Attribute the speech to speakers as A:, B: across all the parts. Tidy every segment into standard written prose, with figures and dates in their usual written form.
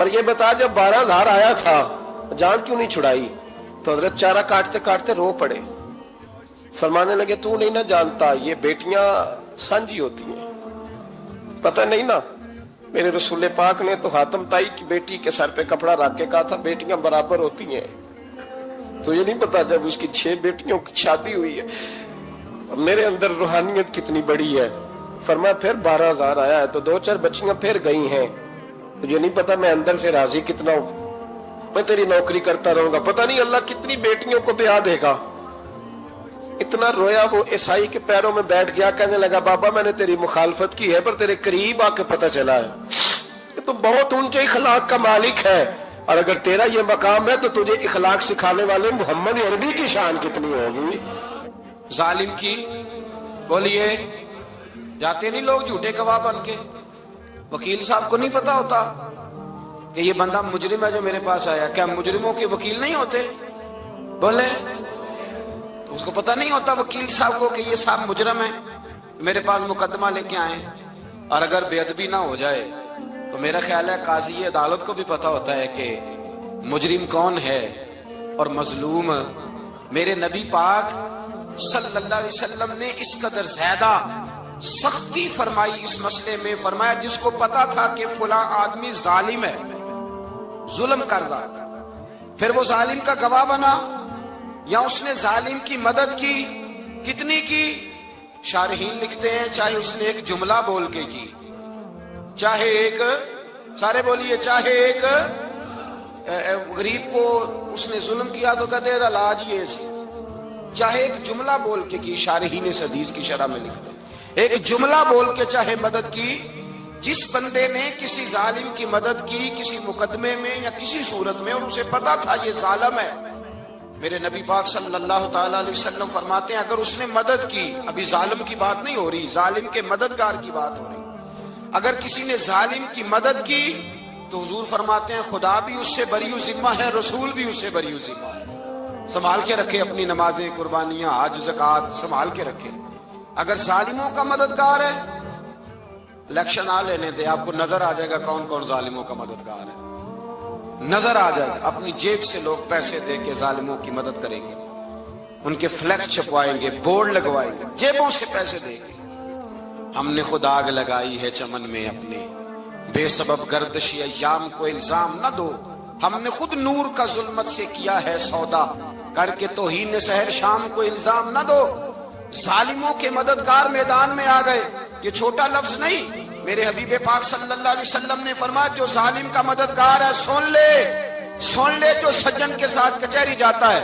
A: پر یہ بتا جب 12,000 آیا تھا جان کیوں نہیں چھڑائی؟ تو حضرت چارہ کاٹتے کاٹتے رو پڑے، فرمانے لگے تو نہیں نہ جانتا یہ بیٹیاں سانجی ہوتی ہیں، پتہ نہیں نا؟ میرے رسول پاک نے تو حاتم تائی کی بیٹی کے سر پہ کپڑا رکھ کے کہا تھا بیٹیاں برابر ہوتی ہیں، تو یہ نہیں پتا جب اس کی 6 بیٹیوں کی شادی ہوئی ہے میرے اندر روحانیت کتنی بڑی ہے۔ فرمایا پھر 12,000 آیا ہے تو 2-4 بچیاں پھر گئی ہیں، مجھے نہیں پتا میں اندر سے راضی کتنا ہوں، میں تیری نوکری کرتا رہوں گا، پتہ نہیں اللہ کتنی بیٹیوں کو بیاہ دے گا۔ اتنا رویا وہ عیسائی کے پیروں میں بیٹھ گیا، کہنے لگا بابا میں نے تیری مخالفت کی ہے پر تیرے قریب آ کے پتہ چلا ہے کہ تو بہت اونچے اخلاق کا مالک ہے، اور اگر تیرا یہ مقام ہے تو تجھے اخلاق سکھانے والے محمد عربی کی شان کتنی ہوگی۔
B: ظالم کی بولیے جاتے نہیں لوگ جھوٹے گواہ بن کے، وکیل صاحب کو نہیں پتا ہوتا کہ یہ بندہ مجرم ہے جو میرے پاس آیا، کیا مجرموں کے وکیل نہیں ہوتے؟ بولے تو اس کو پتہ نہیں ہوتا وکیل صاحب کو کہ یہ صاحب مجرم ہے، میرے پاس مقدمہ لے کے آئے، اور اگر بے ادبی نہ ہو جائے تو میرا خیال ہے قاضی عدالت کو بھی پتا ہوتا ہے کہ مجرم کون ہے اور مظلوم۔ میرے نبی پاک صلی اللہ علیہ وسلم نے اس قدر زیادہ سختی فرمائی اس مسئلے میں، فرمایا جس کو پتا تھا کہ فلاں آدمی ظالم ہے، ظلم کر رہا، پھر وہ ظالم کا گواہ بنا یا اس نے ظالم کی مدد کی، کتنی کی؟ شارحین لکھتے ہیں چاہے اس نے ایک جملہ بول کے کی، چاہے ایک، سارے بولیے، چاہے ایک غریب کو اس نے ظلم کیا تو کہتے ہیں علاج یہ سی، چاہے ایک جملہ بول کے کی، شارحین اس حدیث کی شرح میں لکھتے ہیں ایک جملہ بول کے چاہے مدد کی، جس بندے نے کسی ظالم کی مدد کی کسی مقدمے میں یا کسی صورت میں اور اسے پتا تھا یہ ظالم ہے، میرے نبی پاک صلی اللہ تعالی علیہ وسلم فرماتے ہیں اگر اس نے مدد کی، ابھی ظالم کی بات نہیں ہو رہی، ظالم کے مددگار کی بات ہو رہی، اگر کسی نے ظالم کی مدد کی تو حضور فرماتے ہیں خدا بھی اس سے بری و ذمہ ہے، رسول بھی اس سے بری و ذمہ ہے۔ سنبھال کے رکھے اپنی نمازیں، قربانیاں، حج، زکوٰۃ سنبھال کے رکھے۔ اگر ظالموں کا مددگار ہے، الیکشن آ لینے دے، آپ کو نظر آ جائے گا کون کون ظالموں کا مددگار ہے، نظر آ جائے گا۔ اپنی جیب سے لوگ پیسے دے کے ظالموں کی مدد کریں گے، ان کے فلیکس چھپوائیں گے، بورڈ لگوائیں گے، جیبوں سے پیسے دے گے۔ ہم نے خود آگ لگائی ہے چمن میں اپنے، بے سبب گردشی ایام کو الزام نہ دو، ہم نے خود نور کا ظلمت سے کیا ہے سودا، کر کے توہین سحر شام کو الزام نہ دو۔ ظالموں کے مددگار میدان میں آ گئے، یہ چھوٹا لفظ نہیں، میرے حبیب پاک صلی اللہ علیہ وسلم نے فرمایا جو ظالم کا مددگار ہے سن لے جو سجن کے ساتھ کچہری جاتا ہے،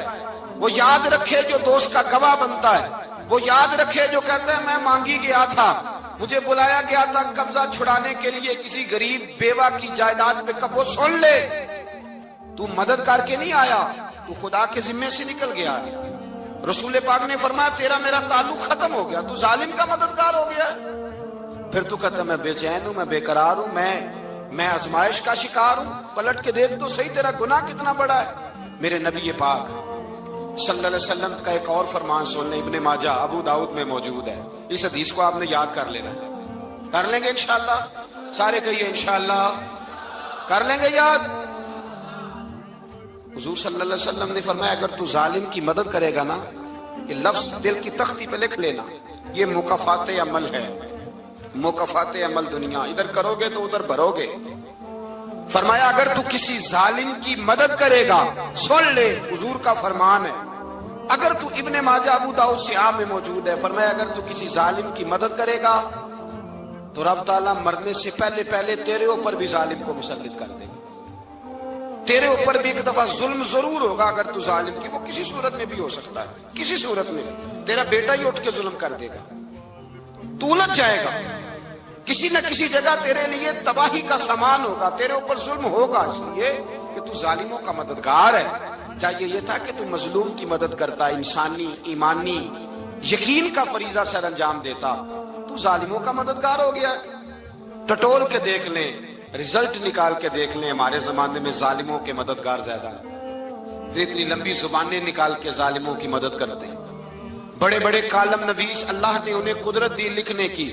B: وہ یاد رکھے جو دوست کا گواہ بنتا ہے، وہ یاد رکھے جو کہتا ہے میں مانگی گیا تھا، مجھے بلایا گیا تھا قبضہ چھڑانے کے لیے کسی غریب بیوہ کی جائیداد پہ، وہ سن لے تو مدد کر کے نہیں آیا، تو خدا کے ذمے سے نکل گیا۔ رسول پاک نے فرمایا تیرا میرا تعلق ختم ہو گیا، تو ظالم کا مددگار ہو گیا، پھر تو کہتا میں بے چین ہوں، میں بے قرار ہوں، میں آزمائش کا شکار ہوں، پلٹ کے دیکھ تو صحیح تیرا گناہ کتنا بڑا ہے۔ میرے نبی پاک صلی اللہ علیہ وسلم کا ایک اور فرمان سن لیں، ابن ماجہ ابو داؤد میں موجود ہے، اس حدیث کو آپ نے یاد کر لینا ہے، کر لیں گے انشاءاللہ، سارے کہیے انشاءاللہ، کر لیں گے یاد۔ حضور صلی اللہ علیہ وسلم نے فرمایا اگر تو ظالم کی مدد کرے گا نا، یہ لفظ دل کی تختی پہ لکھ لینا، یہ مکافات عمل ہے، مکافات عمل دنیا، ادھر کرو گے تو ادھر بھرو گے۔ فرمایا اگر تو کسی ظالم کی مدد کرے گا، سن لے حضور کا فرمان ہے، اگر تو ابن ماجہ ابو داؤد سیاہ میں موجود ہے، فرمایا اگر تو کسی ظالم کی مدد کرے گا تو رب تعالیٰ مرنے سے پہلے تیرے اوپر بھی ظالم کو مسلط کر دے گا، تیرے اوپر بھی ایک دفعہ ظلم ضرور ہوگا اگر تو ظالم کی، وہ کسی صورت میں بھی ہو سکتا ہے، کسی صورت میں تیرا بیٹا ہی اٹھ کے ظلم کر دے گا، تو الجھ جائے گا، کسی نہ کسی جگہ تیرے لیے تباہی کا سامان ہوگا، تیرے اوپر ظلم ہوگا، اس لیے کہ تو ظالموں کا مددگار ہے۔ چاہیے یہ تھا کہ تو مظلوم کی مدد کرتا، انسانی ایمانی یقین کا فریضہ سر انجام دیتا، تو ظالموں کا مددگار ہو گیا۔ ٹٹول کے دیکھ لیں، رزلٹ نکال کے دیکھ لیں، ہمارے زمانے میں ظالموں کے مددگار زیادہ ہیں، اتنی لمبی زبانیں نکال کے ظالموں کی مدد کرتے ہیں، بڑے بڑے کالم نویس اللہ نے انہیں قدرت دی لکھنے کی،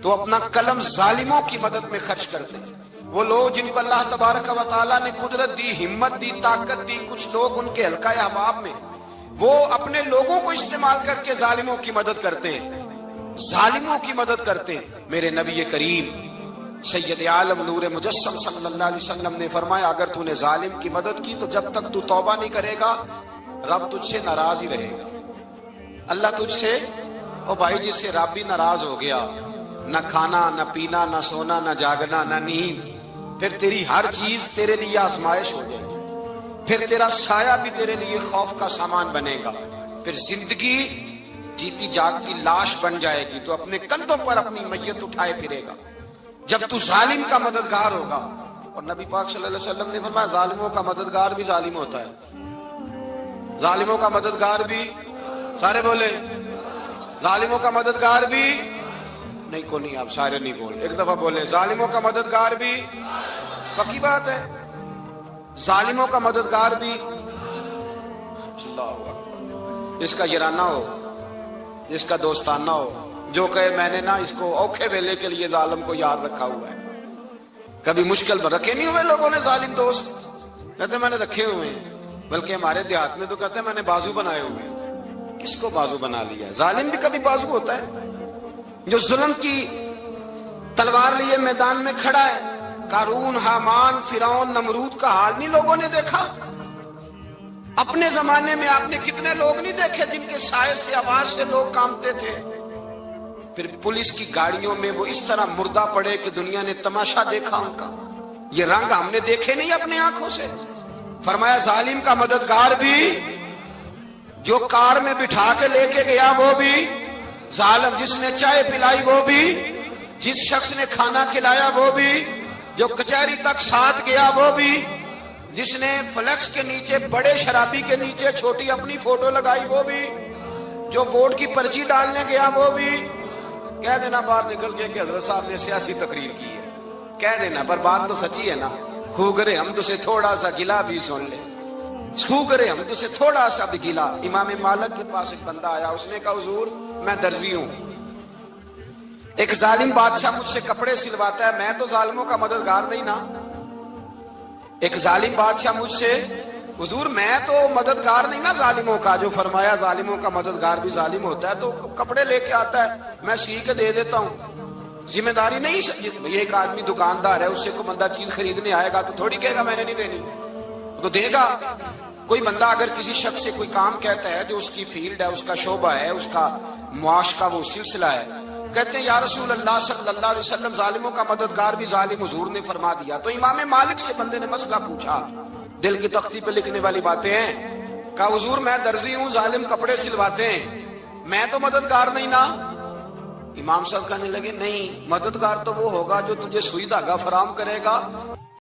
B: تو اپنا قلم ظالموں کی مدد میں خرچ کرتے ہیں۔ وہ لوگ جن کو اللہ تبارک و تعالیٰ نے قدرت دی، ہمت دی، طاقت دی، کچھ لوگ ان کے حلقہ احباب میں وہ اپنے لوگوں کو استعمال کر کے ظالموں کی مدد کرتے ہیں، ظالموں کی مدد کرتے ہیں۔ میرے نبی کریم سید عالم نور مجسم صلی اللہ علیہ وسلم نے فرمایا اگر تو نے ظالم کی مدد کی تو جب تک تو توبہ نہیں کرے گا رب تجھ سے ناراض ہی رہے گا۔ اللہ تجھ سے، او بھائی جس سے رب بھی ناراض ہو گیا، نہ کھانا نہ پینا نہ سونا نہ جاگنا نہ نیند، پھر تیری ہر چیز تیرے لیے آزمائش ہو جائے گی، پھر تیرا سایہ بھی تیرے لیے خوف کا سامان بنے گا، پھر زندگی جیتی جاگتی لاش بن جائے گی، تو اپنے کندھوں پر اپنی میت اٹھائے پھرے گا جب تو ظالم کا مددگار ہوگا۔ اور نبی پاک صلی اللہ علیہ وسلم نے فرمایا ظالموں کا مددگار بھی ظالم ہوتا ہے، ظالموں کا مددگار بھی، سارے بولے ظالموں کا مددگار بھی نہیں، کو نہیں، آپ سارے نہیں بولے، ایک دفعہ بولے ظالموں کا مددگار بھی، پکی بات ہے، ظالموں کا مددگار بھی۔ اللہ اکبر، جس کا یارانہ ہو، جس کا دوستانہ ہو، جو کہے میں نے نا اس کو اوکھے ویلے کے لیے ظالم کو یاد رکھا ہوا ہے۔ کبھی مشکل میں رکھے نہیں ہوئے لوگوں نے ظالم دوست، کہتے میں نے رکھے ہوئے ہیں، بلکہ ہمارے دیہات میں تو کہتے ہیں میں نے بازو بنائے ہوئے ہیں۔ کس کو بازو بنا لیا؟ ظالم بھی کبھی بازو ہوتا ہے، جو ظلم کی تلوار لیے میدان میں کھڑا ہے۔ قارون، حامان، فرعون، نمرود کا حال نہیں لوگوں نے دیکھا؟ اپنے زمانے میں آپ نے کتنے لوگ نہیں دیکھے جن کے سائے سے، آواز سے لوگ کانپتے تھے؟ پھر پولیس کی گاڑیوں میں وہ اس طرح مردہ پڑے کہ دنیا نے تماشا دیکھا ان کا۔ یہ رنگ ہم نے دیکھے نہیں اپنے آنکھوں سے۔ فرمایا ظالم کا مددگار بھی، جو کار میں بٹھا کے لے کے گیا وہ بھی ظالم، جس نے چائے پلائی وہ بھی، جس شخص نے کھانا کھلایا وہ بھی، جو کچہری تک ساتھ گیا وہ بھی، جس نے فلیکس کے نیچے، بڑے شرابی کے نیچے چھوٹی اپنی فوٹو لگائی وہ بھی، جو ووٹ کی پرچی ڈالنے گیا وہ بھی۔ کہہ دینا باہر نکل کے کہ حضرت صاحب نے سیاسی تقریر کی ہے، کہہ دینا، پر بات تو سچی ہے نا۔ خوگرے ہم تو سے تھوڑا سا گلا بھی سن لے، خوگرے ہم تو سے تھوڑا سا بھی گلا۔ امام مالک کے پاس ایک بندہ آیا، اس نے کہا حضور میں درزی ہوں، ایک ظالم بادشاہ مجھ سے کپڑے سلواتا ہے، میں تو ظالموں کا مددگار نہیں نا۔ ایک ظالم بادشاہ مجھ سے، حضور میں تو مددگار نہیں نا ظالموں کا، جو فرمایا ظالموں کا مددگار بھی ظالم ہوتا ہے، تو کپڑے لے کے آتا ہے میں سی کے دے دیتا ہوں، ذمہ داری نہیں۔ یہ ایک آدمی دکاندار ہے، اس سے کوئی بندہ چیز خریدنے آئے گا تو تھوڑی کہے گا میں نے نہیں دینی، تو دے گا۔ کوئی بندہ اگر کسی شخص سے کوئی کام کہتا ہے جو اس کی فیلڈ ہے، اس کا شعبہ ہے، اس کا معاش کا وہ سلسلہ ہے، کہتے ہیں یا رسول اللہ صلی اللہ علیہ وسلم ظالموں کا مددگار بھی ظالم، حضور نے فرما دیا۔ تو امام مالک سے بندے نے مسئلہ پوچھا، دل کی تختی پہ لکھنے والی باتیں ہیں، کہا حضور میں درزی ہوں، ظالم کپڑے سلواتے ہیں، میں تو مددگار نہیں نا۔ امام صاحب کہنے لگے نہیں، مددگار تو وہ ہوگا جو تجھے سوئی دھاگا فراہم کرے گا